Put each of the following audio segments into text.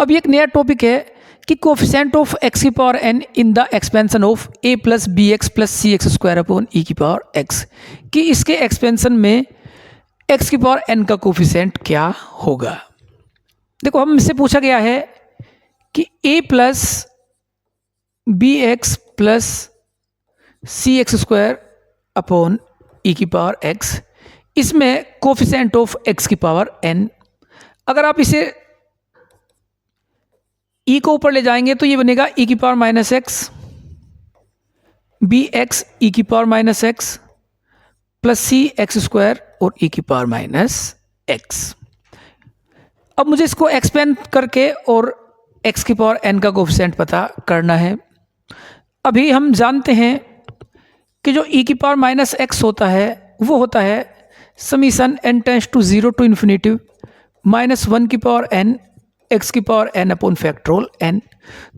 अब एक नया टॉपिक है कि कोफिशिएंट ऑफ एक्स की power n in the expansion of a plus b x plus c x square upon e की पावर एक्स, कि इसके एक्सपेंशन में एक्स की पावर एन का कोफिशिएंट क्या होगा। देखो हमसे पूछा गया है कि ए plus b x plus c x square upon e की पावर एक्स, इसमें कोफिशिएंट ऑफ एक्स की पावर एन। अगर आप इसे ई को ऊपर ले जाएंगे तो ये बनेगा ई की power minus x b x e की power minus x plus c x square और ई की पावर माइनस एक्स। अब मुझे इसको एक्सपेंड करके और एक्स की पावर एन का कोफिशिएंट पता करना है। अभी हम जानते हैं कि जो ई की पावर माइनस एक्स होता है वो होता है summation n tends to zero to infinity minus one की पावर एन एक्स की power n upon factorial n.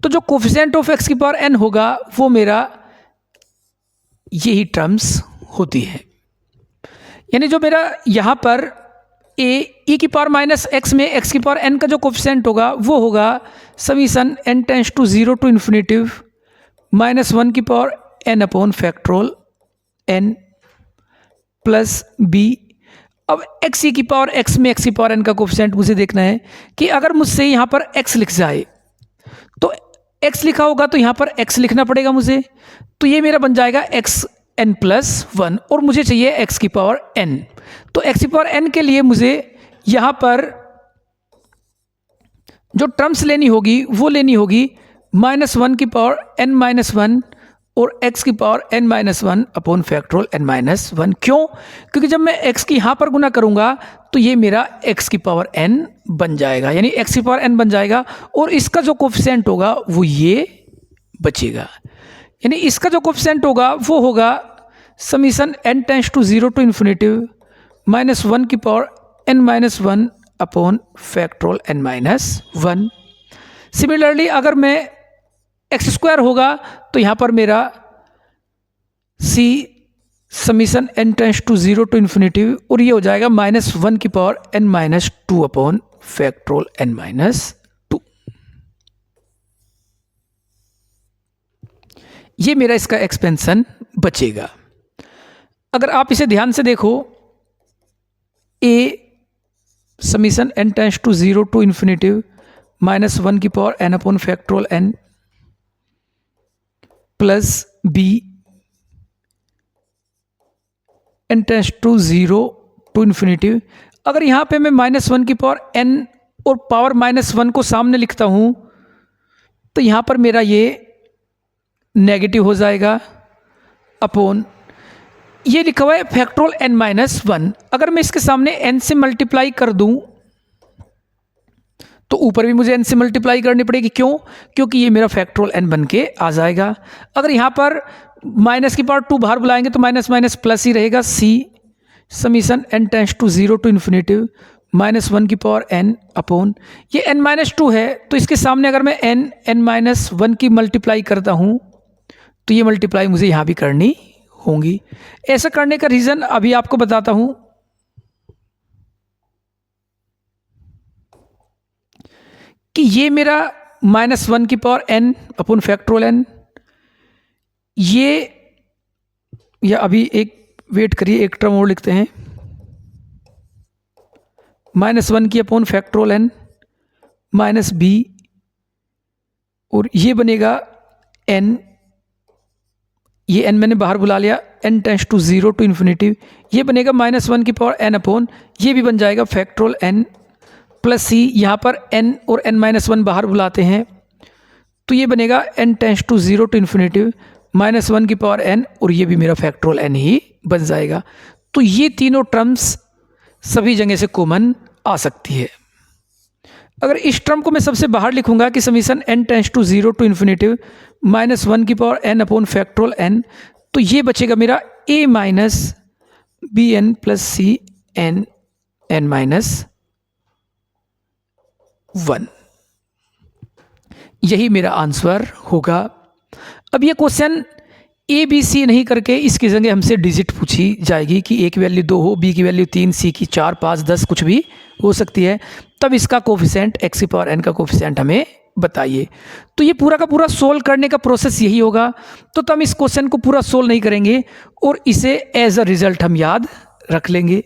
तो जो कोफिशिएंट ऑफ एक्स की पावर एन होगा वो मेरा यही टर्म्स होती है, यानी जो मेरा यहाँ पर ए ई की पावर माइनस एक्स में एक्स की पावर एन का जो कोफिशिएंट होगा वो होगा summation n tends to zero to infinity minus one की power n upon factorial n plus b. अब एक्स ई की पावर एक्स में एक्स की पावर एन का कोफिशिएंट मुझे देखना है कि अगर मुझसे यहाँ पर एक्स लिख जाए तो एक्स लिखा होगा तो यहाँ पर एक्स लिखना पड़ेगा मुझे, तो ये मेरा बन जाएगा एक्स एन प्लस वन और मुझे चाहिए एक्स की पावर एन। तो एक्स की पावर एन के लिए मुझे यहाँ पर जो टर्म्स लेनी होगी वो लेनी होगी माइनस वन की पावर एन माइनस वन और x की power n minus one upon factorial n minus one. क्यों? क्योंकि जब मैं x की यहाँ पर गुना करूँगा तो ये मेरा x की पावर n बन जाएगा, यानी x की पावर n बन जाएगा और इसका जो कोफिशिएंट होगा वो ये बचेगा, यानी इसका जो कोफिशिएंट होगा वो होगा summation n tends to zero to infinity minus one की power n minus one upon factorial n minus one. Similarly अगर मैं एक्स स्क्वायर होगा तो यहाँ पर मेरा c summation n tends to zero to infinity और ये हो जाएगा माइनस वन की power n minus two upon factorial n minus two. ये मेरा इसका एक्सपेंशन बचेगा। अगर आप इसे ध्यान से देखो, a summation n tends to zero to infinity minus one की power n upon factorial n plus b n tends to zero to infinity. अगर यहाँ पे मैं माइनस वन की पावर एन और पावर माइनस वन को सामने लिखता हूँ तो यहाँ पर मेरा ये नेगेटिव हो जाएगा अपॉन ये लिखा हुआ है फैक्टोरियल एन माइनस वन। अगर मैं इसके सामने एन से मल्टीप्लाई कर दूँ तो ऊपर भी मुझे n से मल्टीप्लाई करनी पड़ेगी। क्यों? क्योंकि ये मेरा फैक्टोरियल n बन के आ जाएगा। अगर यहाँ पर माइनस की पावर टू बाहर बुलाएंगे तो माइनस माइनस प्लस ही रहेगा। C summation n tends to zero to infinity minus one की पावर n अपॉन ये n माइनस टू है तो इसके सामने अगर मैं n माइनस वन की मल्टीप्लाई करता हूँ तो ये मल्टीप्लाई मुझे यहाँ भी करनी होंगी। ऐसा करने का रीज़न अभी आपको बताता हूँ। कि ये मेरा माइनस वन की power n upon factorial n, ये या अभी एक वेट करिए एक टर्म और लिखते हैं माइनस वन की upon factorial n minus b और ये बनेगा n, ये n मैंने बाहर बुला लिया n tends to zero to infinity, ये बनेगा माइनस वन की पावर n अपॉन ये भी बन जाएगा फैक्टोरियल n प्लस सी। यहाँ पर n और n माइनस वन बाहर बुलाते हैं तो ये बनेगा n tends to zero to infinity minus one की पावर n और ये भी मेरा फैक्टोरियल n ही बन जाएगा। तो ये तीनों टर्म्स सभी जगह से कॉमन आ सकती है। अगर इस टर्म को मैं सबसे बाहर लिखूंगा कि summation n tends to zero to infinity minus one की power n upon factorial n, तो ये बचेगा मेरा a minus b n plus c n n minus one. यही मेरा आंसर होगा। अब ये क्वेश्चन ए बी सी नहीं करके इसकी जगह हमसे डिजिट पूछी जाएगी कि ए की वैल्यू 2 हो, बी की वैल्यू 3, सी की 4, 5, 10 कुछ भी हो सकती है। तब इसका कोफिशिएंट एक्स की पावर एन का कोफिशिएंट हमें बताइए। तो ये पूरा का पूरा सोल्व करने का प्रोसेस यही होगा। तो हम इस क्वेश्चन को पूरा सोल्व नहीं करेंगे और इसे एज अ रिजल्ट हम याद रख लेंगे।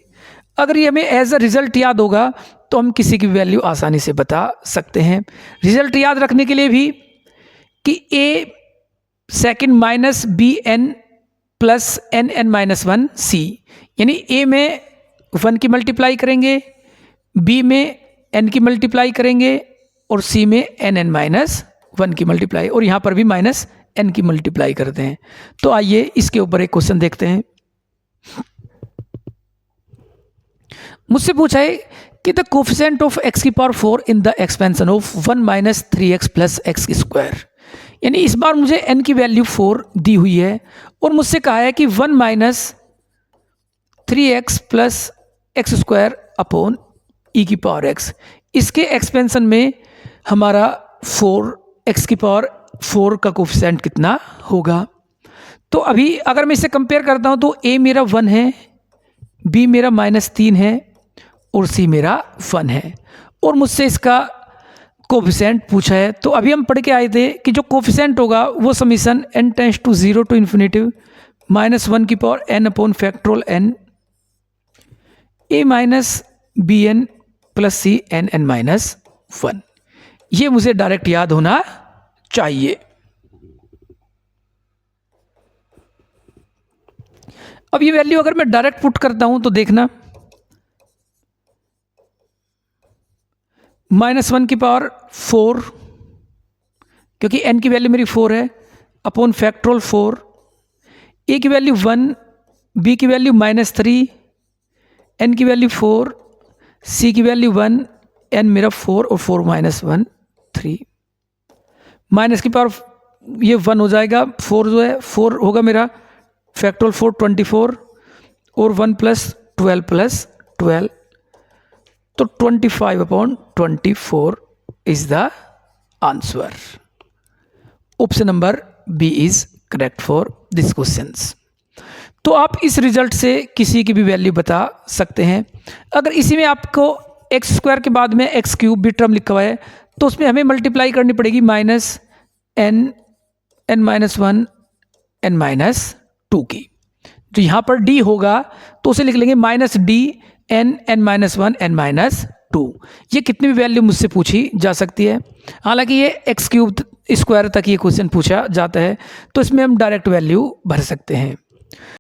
अगर ये हमें एज अ रिजल्ट याद होगा तो हम किसी की वैल्यू आसानी से बता सकते हैं। रिजल्ट याद रखने के लिए भी कि a second minus b n plus n n minus 1 c, यानी ए में 1 की मल्टीप्लाई करेंगे, बी में एन की मल्टीप्लाई करेंगे और सी में एन एन माइनस 1 की मल्टीप्लाई, और यहाँ पर भी माइनस एन की मल्टीप्लाई करते हैं। तो आइए इसके ऊपर एक क्वेश्चन देखते हैं। मुझसे पूछा है कि द कोफिशिएंट ऑफ एक्स की power 4 in the expansion of 1 minus 3x plus x square, यानी इस बार मुझे n की वैल्यू 4 दी हुई है और मुझसे कहा है कि 1 minus 3x plus x square upon e की पावर x, इसके एक्सपेंशन में हमारा 4x की पावर 4 का कोफिशिएंट कितना होगा। तो अभी अगर मैं इसे कंपेयर करता हूँ तो a मेरा 1 है, b मेरा -3 है और c मेरा 1 है और मुझसे इसका कोफिशिएंट पूछा है। तो अभी हम पढ़ के आए थे कि जो कोफिशिएंट होगा वो summation n tends to 0 to infinitive -1 की power n upon factorial n a minus b n plus c n n minus 1, ये मुझे डायरेक्ट याद होना चाहिए। अब ये वैल्यू अगर मैं डायरेक्ट पुट करता हूं तो देखना, -1 की पावर 4, क्योंकि n की वैल्यू मेरी 4 है, अपॉन फैक्टोरियल 4, a की वैल्यू 1, b की वैल्यू -3, n की वैल्यू 4, c की वैल्यू 1, n मेरा 4 और 4 माइनस 1 3, माइनस की पावर ये 1 हो जाएगा, 4 जो है 4 होगा मेरा फैक्टोरियल 4 24 और 1 प्लस 12 प्लस 12, तो 25 upon 24 is the answer. Option number b is correct for this questions. तो आप इस रिजल्ट से किसी की भी वैल्यू बता सकते हैं। अगर इसी में आपको एक्स स्क्वायर के बाद में एक्स क्यूब भी टर्म लिखा हुआ है तो उसमें हमें मल्टीप्लाई करनी पड़ेगी minus n n minus 1 n minus 2 की। जो यहाँ पर डी होगा तो उसे लिख लेंगे minus d n n minus 1 n minus 2। ये कितनी भी वैल्यू मुझसे पूछी जा सकती है। हालांकि ये एक्स क्यूब स्क्वायर तक ये क्वेश्चन पूछा जाता है तो इसमें हम डायरेक्ट वैल्यू भर सकते हैं।